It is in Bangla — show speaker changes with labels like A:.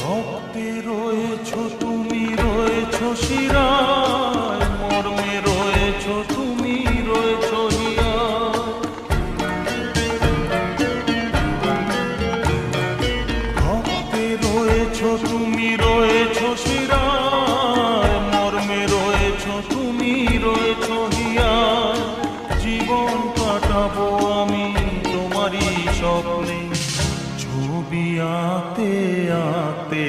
A: রক্তে রয়েছো তুমি, রয়েছো শিরায়, মর্মে রয়েছো তুমি, রয়েছো হিয়ায়। রক্তে রয়েছো তুমি, রয়েছো শিরায়, মর্মে রয়েছো তুমি, রয়েছো হিয়ায়। জীবন কাটাবো আমি তোমারই স্বপ্নে, ছবি আঁতে আঁতে।